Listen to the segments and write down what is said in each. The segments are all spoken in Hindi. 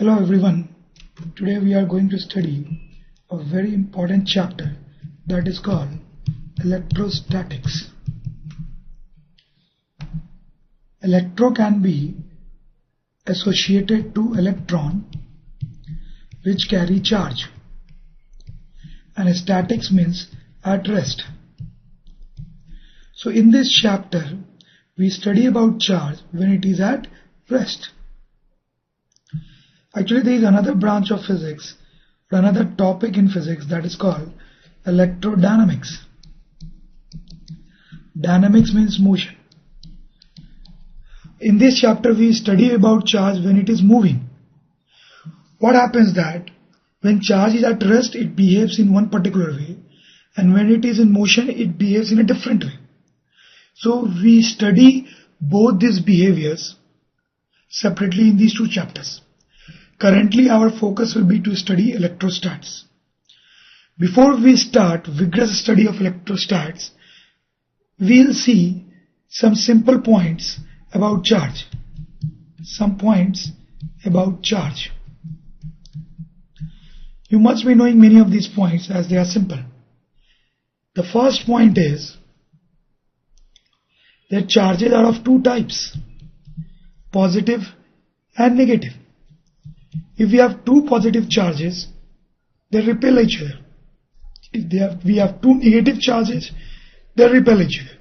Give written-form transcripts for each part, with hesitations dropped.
Hello everyone. Today we are going to study a very important chapter that is called electrostatics. Electro can be associated to electron which carry charge, and statics means at rest. So in this chapter we study about charge when it is at rest. Actually, there is another branch of physics, or another topic in physics that is called electrodynamics. Dynamics means motion. In this chapter we study about charge when it is moving. What happens that when charge is at rest it behaves in one particular way, and when it is in motion it behaves in a different way. So we study both these behaviors separately in these two chapters. Currently our focus will be to study electrostats. Before we start vigorous study of electrostats, we will see some simple points about charge. Some points about charge. You must be knowing many of these points as they are simple. The first point is that charges are of two types, positive and negative. If we have two positive charges, they repel each other. If we have two negative charges, they repel each other.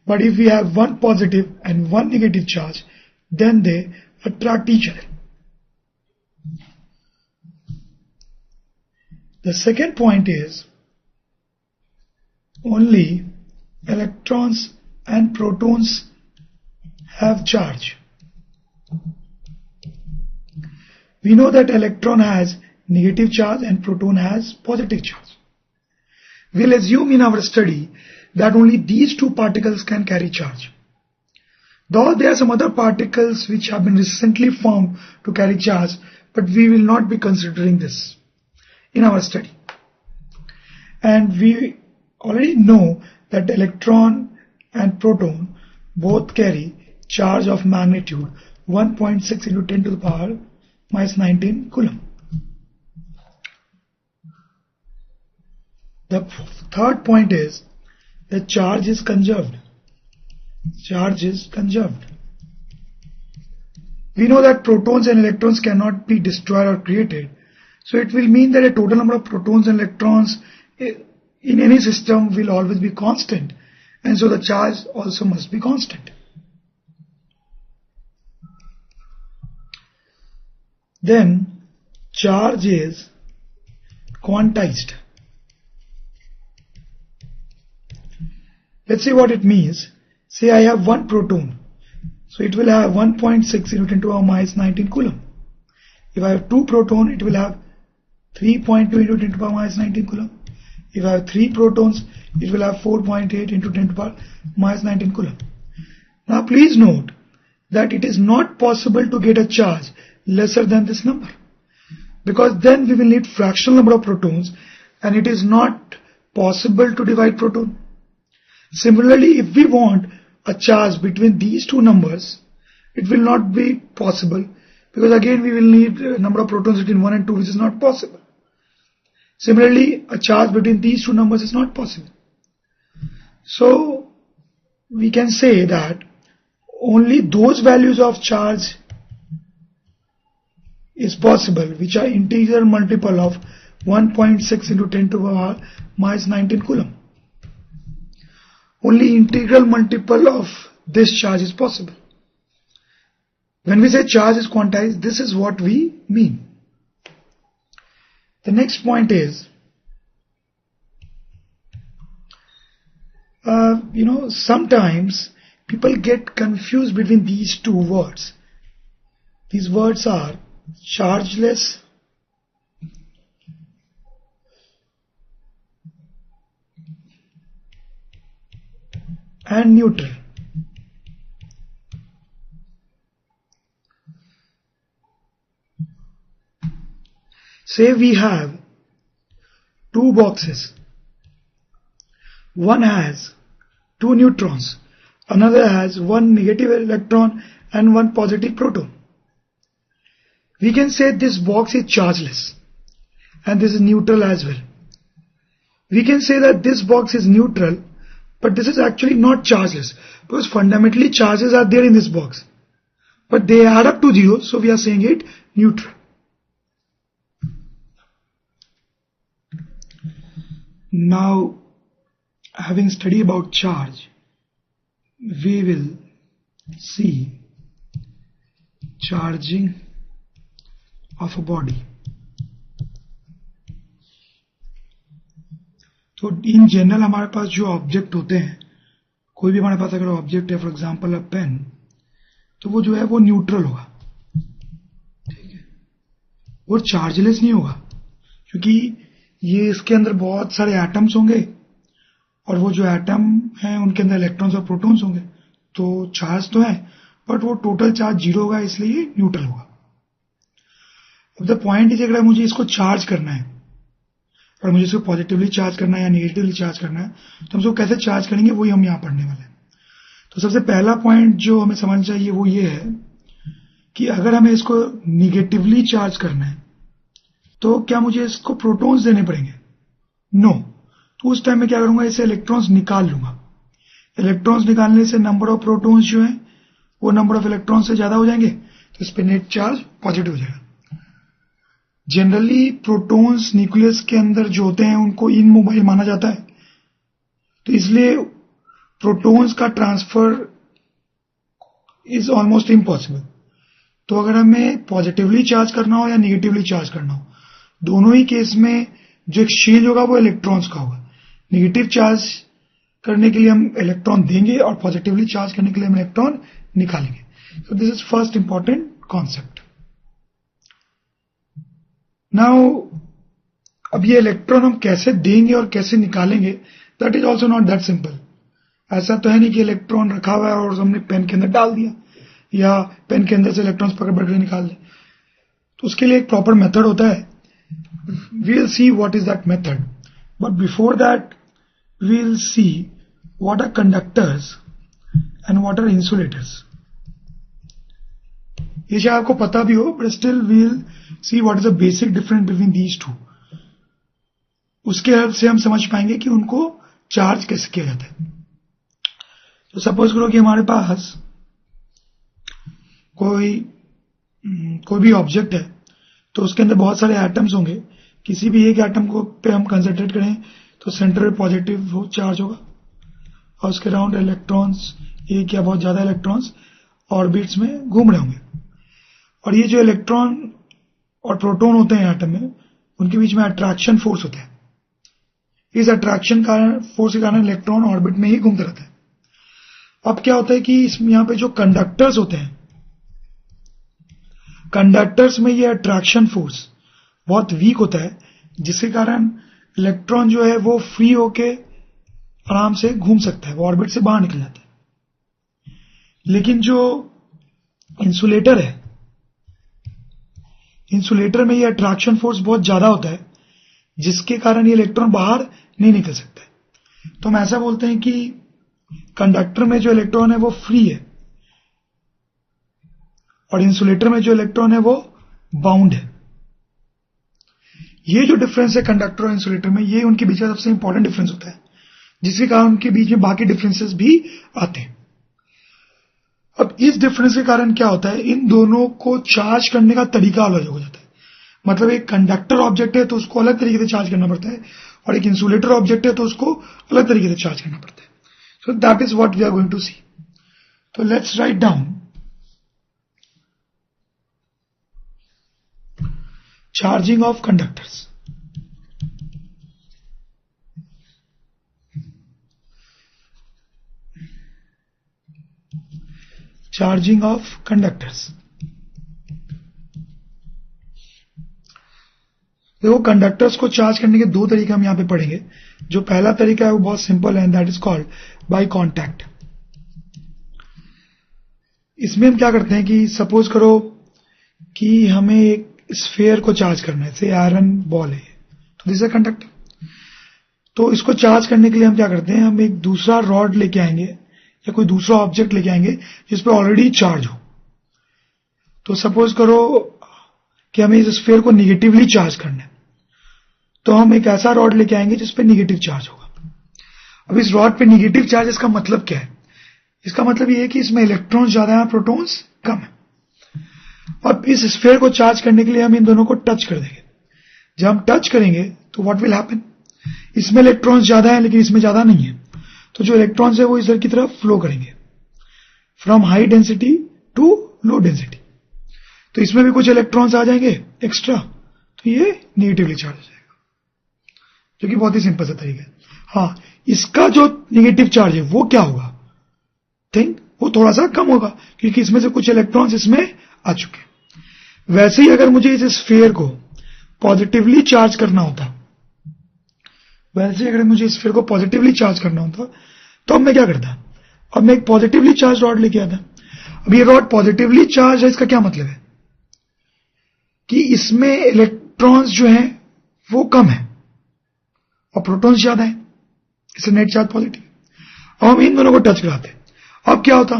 But if we have one positive and one negative charge, then they attract each other. The second point is only electrons and protons have charge. We know that electron has negative charge and proton has positive charge. We'll assume in our study that only these two particles can carry charge. Though there are some other particles which have been recently found to carry charge, but we will not be considering this in our study. And we already know that electron and proton both carry charge of magnitude 1.6 into 10 to the power minus 19 coulomb. The third point is that charge is conserved. Charge is conserved. We know that protons and electrons cannot be destroyed or created. So it will mean that a total number of protons and electrons in any system will always be constant. And so the charge also must be constant. Then charge is quantized. Let's see what it means. Say I have one proton. So it will have 1.6 into 10 to the power minus 19 coulomb. If I have two proton, it will have 3.2 into 10 to the power minus 19 coulomb. If I have three protons, it will have 4.8 into 10 to the power minus 19 coulomb. Now please note that it is not possible to get a charge lesser than this number, because then we will need fractional number of protons and it is not possible to divide proton. Similarly, if we want a charge between these two numbers, it will not be possible, because again we will need a number of protons between 1 and 2, which is not possible. Similarly, a charge between these two numbers is not possible. So we can say that only those values of charge is possible which are integral multiple of 1.6 into 10 to the power minus 19 coulomb. Only integral multiple of this charge is possible. When we say charge is quantized, this is what we mean. The next point is, sometimes people get confused between these two words. These words are chargeless and neutral. Say we have two boxes. One has two neutrons, another has one negative electron and one positive proton. we can say this box is chargeless and this is neutral as well. We can say that this box is neutral, but this is actually not chargeless because fundamentally charges are there in this box, but they add up to 0, so we are saying it neutral. Now, having studied about charge, we will see charging of a body. तो इन जनरल हमारे पास जो ऑब्जेक्ट होते हैं, कोई भी हमारे पास अगर ऑब्जेक्ट है, फॉर एग्जांपल अ पेन, तो वो जो है वो न्यूट्रल होगा, ठीक है, वो चार्जलेस नहीं होगा, क्योंकि ये इसके अंदर बहुत सारे एटम्स होंगे और वो जो एटम हैं उनके अंदर इलेक्ट्रॉन्स और प्रोटॉन्स होंगे, तो चार्ज तो है बट वो टोटल चार्ज 0 होगा, इसलिए ये न्यूट्रल होगा. अब द पॉइंट इज, अगर मुझे इसको चार्ज करना है और मुझे इसको पॉजिटिवली चार्ज करना है या नेगेटिवली चार्ज करना है, तो हम इसको कैसे चार्ज करेंगे वही हम यहाँ पढ़ने वाले हैं. तो सबसे पहला पॉइंट जो हमें समझना चाहिए वो ये है कि अगर हमें इसको निगेटिवली चार्ज करना है तो क्या मुझे इसको प्रोटॉन्स देने पड़ेंगे? नो. तो उस टाइम में क्या करूंगा, इसे इलेक्ट्रॉन्स निकाल लूंगा. इलेक्ट्रॉन्स निकालने से नंबर ऑफ प्रोटॉन्स जो है वो नंबर ऑफ इलेक्ट्रॉन्स से ज्यादा हो जाएंगे, तो इस पे नेट चार्ज पॉजिटिव हो जाएगा. जनरली प्रोटॉन्स न्यूक्लियस के अंदर जो होते हैं उनको इनमोबाइल माना जाता है, तो इसलिए प्रोटॉन्स का ट्रांसफर इज ऑलमोस्ट इम्पॉसिबल. तो अगर हमें पॉजिटिवली चार्ज करना हो या निगेटिवली चार्ज करना हो, दोनों ही केस में जो एक्सचेंज होगा वो इलेक्ट्रॉन्स का होगा. निगेटिव चार्ज करने के लिए हम इलेक्ट्रॉन देंगे और पॉजिटिवली चार्ज करने के लिए हम इलेक्ट्रॉन निकालेंगे. So this is first important concept. Now अब ये इलेक्ट्रॉन हम कैसे देंगे और कैसे निकालेंगे, that is also not that simple. ऐसा तो है नहीं कि इलेक्ट्रॉन रखा हुआ है और हमने पेन के अंदर डाल दिया या पेन के अंदर से इलेक्ट्रॉन्स पकड़ पकड़ के निकाल दें. तो उसके लिए एक प्रॉपर मेथड होता है. we'll see what is that method, but before that we'll see what are conductors and what are insulators. ये शायद आपको पता भी हो, but still we'll see what is the basic difference between these two. उसके हेल्प से हम समझ पाएंगे कि उनको चार्ज कैसे किया जाता है. तो सपोज करो कि हमारे पास कोई भी ऑब्जेक्ट है, तो उसके अंदर बहुत सारे एटम्स होंगे. किसी भी एक एटम को पे हम कंसंट्रेट करें तो सेंटर में पॉजिटिव चार्ज होगा और उसके अराउंड इलेक्ट्रॉन्स, एक या बहुत ज्यादा इलेक्ट्रॉन्स ऑर्बिट्स में घूम रहे होंगे. और ये जो इलेक्ट्रॉन और प्रोटॉन होते हैं एटम में, उनके बीच में अट्रैक्शन फोर्स होता है. इस अट्रैक्शन फोर्स के कारण इलेक्ट्रॉन ऑर्बिट में ही घूमता रहता है. अब क्या होता है कि इसमें यहाँ पे जो कंडक्टर्स होते हैं, कंडक्टर्स में ये अट्रैक्शन फोर्स बहुत वीक होता है, जिसके कारण इलेक्ट्रॉन जो है वो फ्री होके आराम से घूम सकता है, वो ऑर्बिट से बाहर निकल जाता है. लेकिन जो इंसुलेटर है, इंसुलेटर में ये अट्रैक्शन फोर्स बहुत ज्यादा होता है, जिसके कारण ये इलेक्ट्रॉन बाहर नहीं निकल सकता है. तो हम ऐसा बोलते हैं कि कंडक्टर में जो इलेक्ट्रॉन है वो फ्री है और इंसुलेटर में जो इलेक्ट्रॉन है वो बाउंड है. ये जो डिफरेंस है कंडक्टर और इंसुलेटर में, ये उनके बीच का सबसे इंपॉर्टेंट डिफरेंस होता है, जिसके कारण उनके बीच में बाकी डिफरेंसेस भी आते हैं. अब इस डिफरेंस के कारण क्या होता है, इन दोनों को चार्ज करने का तरीका अलग हो जाता है. मतलब एक कंडक्टर ऑब्जेक्ट है तो उसको अलग तरीके से चार्ज करना पड़ता है, और एक इंसुलेटर ऑब्जेक्ट है तो उसको अलग तरीके से चार्ज करना पड़ता है. So that is what we are going to see. तो let's write down charging of conductors. Charging of conductors. देखो, कंडक्टर्स को चार्ज करने के दो तरीके हम यहां पे पढ़ेंगे. जो पहला तरीका है वो बहुत सिंपल है, that is called bye contact. इसमें हम क्या करते हैं कि सपोज करो कि हमें एक स्फीयर को चार्ज करना है, से आयरन बॉल है, तो दिस इज अ कंडक्टर. तो इसको चार्ज करने के लिए हम क्या करते हैं, हम एक दूसरा रॉड लेके आएंगे या कोई दूसरा ऑब्जेक्ट लेके आएंगे जिस पे ऑलरेडी चार्ज हो. तो सपोज करो कि हमें इस स्फीयर को निगेटिवली चार्ज करना है, तो हम एक ऐसा रॉड लेके आएंगे जिस पे निगेटिव चार्ज होगा। अब इस रॉड पे निगेटिव चार्ज, इसका मतलब क्या है? इसका मतलब ये है कि इसमें इलेक्ट्रॉन्स ज्यादा है, प्रोटॉन्स कम है। अब इस स्फीयर को चार्ज करने के लिए हम इन दोनों को टच कर देंगे। जब हम टच करेंगे तो व्हाट विल हैपन? इसमें इलेक्ट्रॉन्स ज्यादा है लेकिन इसमें ज्यादा नहीं है, तो जो इलेक्ट्रॉन्स है वो इधर की तरफ फ्लो करेंगे from high density to low density. तो इसमें भी कुछ इलेक्ट्रॉन्स आ जाएंगे एक्स्ट्रा, तो ये नेगेटिवली चार्ज हो जाएगा, जो कि बहुत ही सिंपल सा तरीका है। हाँ, इसका जो नेगेटिव चार्ज है वो क्या होगा? थिंक वो थोड़ा सा कम होगा क्योंकि इसमें से कुछ इलेक्ट्रॉन्स इसमें आ चुके हैं। वैसे ही अगर मुझे इस स्फीयर को पॉजिटिवली चार्ज करना होता, तो अब मैं क्या करता? अब मैं एक पॉजिटिवली चार्ज रॉड लेके आता। अब ये रॉड पॉजिटिवली चार्ज है, इसका क्या मतलब है? कि इसमें इलेक्ट्रॉन्स जो हैं वो कम है और प्रोटॉन्स ज्यादा है, इसलिए नेट चार्ज पॉजिटिव। अब हम इन दोनों को टच कराते, अब क्या होता?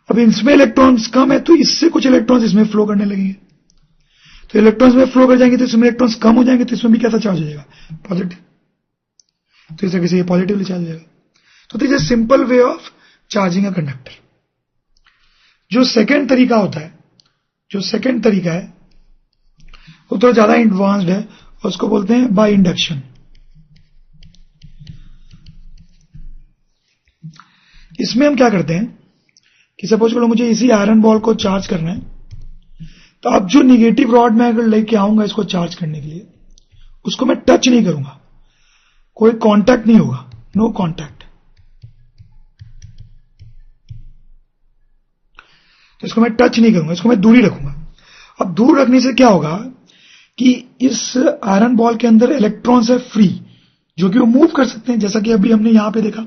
अब इसमें इलेक्ट्रॉन्स कम है तो इससे कुछ इलेक्ट्रॉन्स इसमें फ्लो करने लगेंगे, तो इलेक्ट्रॉन्स में फ्लो कर जाएंगे तो इसमें इलेक्ट्रॉन्स कम हो जाएंगे, तो इसमें भी कैसा चार्ज हो जाएगा? पॉजिटिव। तो इस तरीके से ये पॉजिटिवली चार्ज हो जाएगा। तो this is simple way of charging a conductor. जो सेकंड तरीका है वो थोड़ा ज्यादा एडवांस्ड है, और उसको बोलते हैं बाय इंडक्शन। इसमें हम क्या करते हैं कि सपोज करो मुझे इसी आयरन बॉल को चार्ज करना है, तो अब जो निगेटिव रॉड मैं अगर लेके आऊंगा इसको चार्ज करने के लिए, उसको मैं टच नहीं करूंगा, कोई कांटेक्ट नहीं होगा, नो कांटेक्ट। तो इसको मैं टच नहीं करूंगा, इसको मैं दूरी रखूंगा। अब दूर रखने से क्या होगा कि इस आयरन बॉल के अंदर इलेक्ट्रॉन्स है फ्री, जो कि वो मूव कर सकते हैं, जैसा कि अभी हमने यहां पे देखा।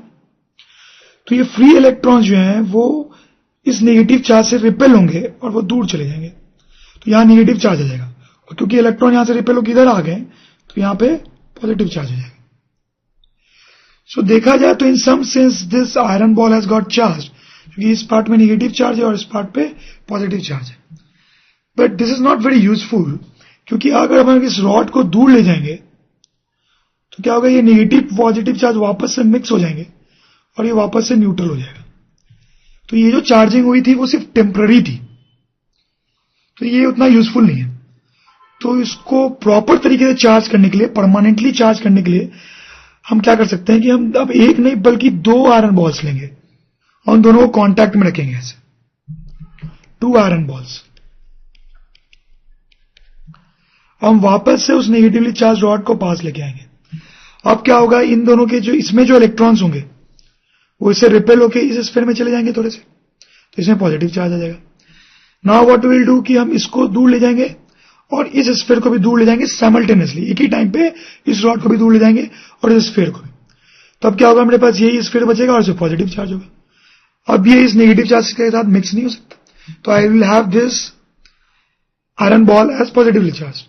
तो ये फ्री इलेक्ट्रॉन्स जो हैं वो इस नेगेटिव चार्ज से रिपेल होंगे और वो दूर चले जाएंगे, तो यहां नेगेटिव चार्ज आ जाएगा, और क्योंकि इलेक्ट्रॉन यहां से रिपेल होकर इधर आ गए तो यहां पे पॉजिटिव चार्ज हो जाएगा। सो देखा जाए तो in some sense this iron ball has got charge, क्योंकि इस पार्ट में नेगेटिव चार्ज है और इस पार्ट पे पॉजिटिव चार्ज है। But this is not very useful, क्योंकि अगर हम इस रॉड को दूर ले जाएंगे तो क्या होगा? ये नेगेटिव पॉजिटिव चार्ज वापस से मिक्स हो जाएंगे और ये वापस से न्यूट्रल हो जाएगा। तो ये जो चार्जिंग हुई थी वो सिर्फ टेम्पररी थी, तो ये उतना यूजफुल नहीं है। तो इसको प्रॉपर तरीके से चार्ज करने के लिए, परमानेंटली चार्ज करने के लिए हम क्या कर सकते हैं कि हम अब एक नहीं बल्कि 2 आयरन बॉल्स लेंगे और उन दोनों को कांटेक्ट में रखेंगे, ऐसे 2 आयरन बॉल्स। हम वापस से उस नेगेटिवली चार्ज रॉड को पास लेके आएंगे। अब क्या होगा? इन दोनों के जो इसमें जो इलेक्ट्रॉन्स होंगे वो इससे रिपेल होके इस स्फीयर में चले जाएंगे थोड़े से, तो इसमें पॉजिटिव चार्ज आ जाएगा। Now what we will do कि हम इसको दूर ले जाएंगे और इस स्फीयर को भी दूर ले जाएंगे साइमल्टेनियसली, एक ही टाइम पे इस रॉड को भी दूर ले जाएंगे और इस स्फीयर को भी। तो अब क्या होगा? मेरे पास यही स्फीयर बचेगा और इसमें पॉजिटिव चार्ज होगा। अब ये इस नेगेटिव चार्ज के साथ मिक्स नहीं हो सकता, तो I will have this iron ball as positively charge.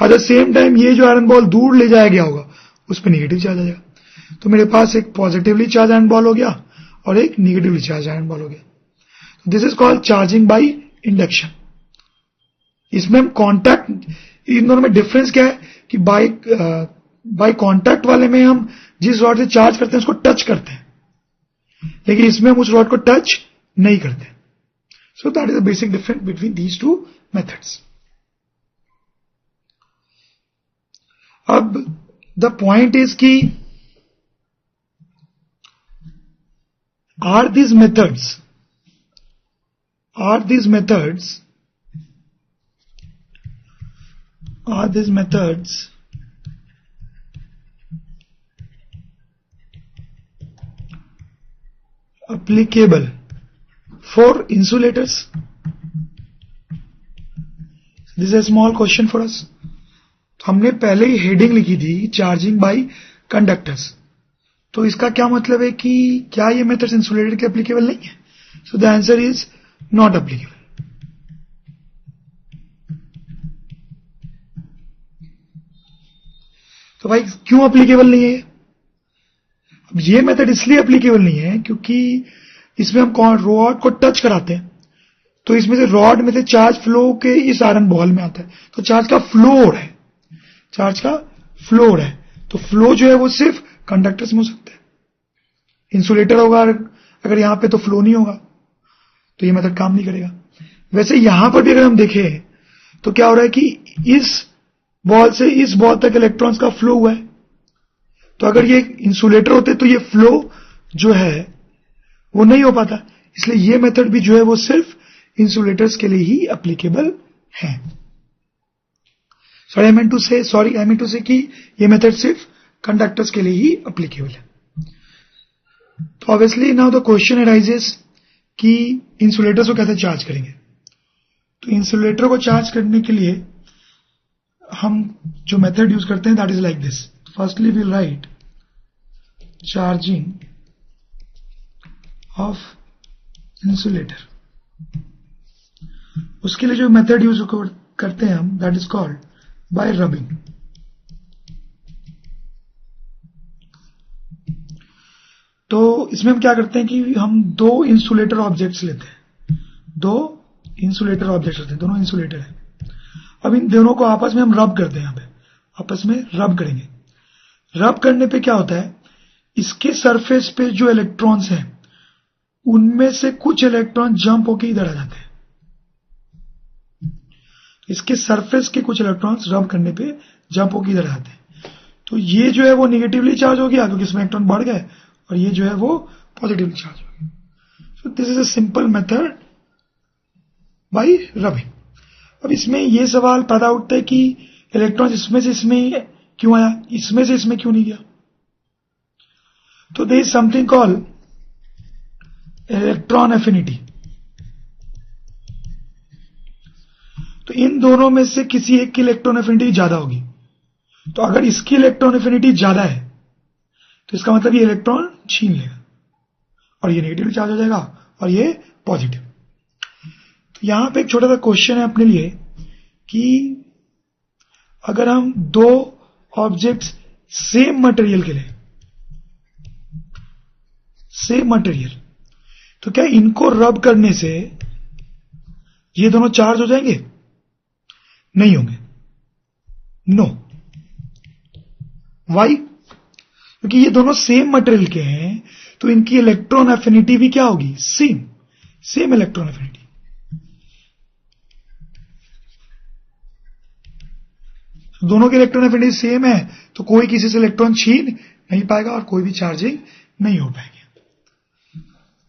At the same time ये जो आयरन बॉल दूर ले जाया गया होगा उस पर नेगेटिव चार्ज आ जाएगा, तो मेरे पास एक पॉजिटिवली चार्ज आयरन बॉल हो गया और एक नेगेटिवली चार्ज आयरन बॉल हो गया। This is called charging by induction. इसमें हम कांटेक्ट, इन दोनों में डिफरेंस क्या है कि बाय कांटेक्ट वाले में हम जिस रॉड से चार्ज करते हैं उसको टच करते हैं, लेकिन इसमें हम उस रॉड को टच नहीं करते। सो that is the basic difference between these two methods. अब द पॉइंट इज कि are these methods applicable for insulators? This is a small question for us. हमने पहले ही हेडिंग लिखी थी चार्जिंग बाय कंडक्टर्स, तो इसका क्या मतलब है कि क्या ये मेथड्स इंसुलेटर के एप्लीकेबल नहीं है? So the answer is not applicable. तो भाई क्यों एप्लीकेबल नहीं है? अब ये मेथड इसलिए एप्लीकेबल नहीं है क्योंकि इसमें हम रॉड को टच कराते हैं, तो इसमें से रॉड में से चार्ज फ्लो के इस आयरन बॉल में आता है, तो चार्ज का फ्लो हो रहा है, चार्ज का फ्लो हो रहा है। तो फ्लो जो है वो सिर्फ कंडक्टर्स में हो सकता है, इंसुलेटर होगा अगर यहां पे तो फ्लो नहीं होगा, तो ये मेथड काम नहीं करेगा। वैसे यहां पर भी अगर हम देखें तो क्या हो रहा है कि इस बॉल से इस बॉल तक इलेक्ट्रॉन्स का फ्लो हुआ है, तो अगर ये इंसुलेटर होते तो ये फ्लो जो है वो नहीं हो पाता, इसलिए ये मेथड भी जो है वो सिर्फ इंसुलेटर्स के लिए ही एप्लीकेबल है। आई मीन टू से कि ये मेथड सिर्फ कंडक्टर्स के लिए ही एप्लीकेबल है। तो obviously now the question arises कि इंसुलेटर्स को कैसे चार्ज करेंगे। तो इंसुलेटर को चार्ज करने के लिए हम जो मेथड यूज करते हैं that is like this. Firstly we'll write charging of insulator. उसके लिए जो मेथड यूज करते हैं हम that is called by rubbing. तो इसमें हम क्या करते हैं कि हम दो इंसुलेटर ऑब्जेक्ट्स लेते हैं, दो इंसुलेटर ऑब्जेक्ट्स लेते हैं, दोनों इंसुलेटर हैं। अब इन दोनों को आपस में हम रब करते हैं, यहां पे आपस में रब करेंगे। रब करने पे क्या होता है, इसके सरफेस पे जो इलेक्ट्रॉन्स हैं उनमें से कुछ इलेक्ट्रॉन जंप होकर इधर आ जाते हैं। इसके सरफेस के कुछ इलेक्ट्रॉन्स रब करने पे जंप होकर इधर आ जाते हैं, तो ये जो है वो निगेटिवली चार्ज हो गया क्योंकि इसमें इलेक्ट्रॉन बढ़ गए, और ये जो है वो पॉजिटिवली चार्ज हो गया। So this is a simple method by rubbing. अब इसमें ये सवाल पैदा उठता है कि इलेक्ट्रॉन इसमें से इसमें क्यों आया, इसमें से इसमें क्यों नहीं गया। तो there is something called electron affinity. तो इन दोनों में से किसी एक की इलेक्ट्रॉन एफिनिटी ज्यादा होगी। तो अगर इसकी इलेक्ट्रॉन एफिनिटी ज्यादा है तो इसका मतलब ये इलेक्ट्रॉन छीन लेगा और ये नेगेटिवली चार्ज हो जाएगा और ये पॉजिटिव। तो यहां पे एक छोटा सा क्वेश्चन है अपने लिए कि अगर हम दो ऑब्जेक्ट्स सेम मटेरियल के लिए, सेम मटेरियल, तो क्या इनको रब करने से ये दोनों चार्ज हो जाएंगे? नहीं होंगे। नो। वाई? क्योंकि ये दोनों सेम मटेरियल के हैं, तो इनकी इलेक्ट्रॉन एफिनिटी भी क्या होगी? Same electron affinity. दोनों की इलेक्ट्रॉन एफिनिटी सेम है तो कोई किसी से इलेक्ट्रॉन छीन नहीं पाएगा और कोई भी चार्जिंग नहीं हो पाएगी।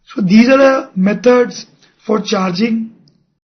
So these are the methods for charging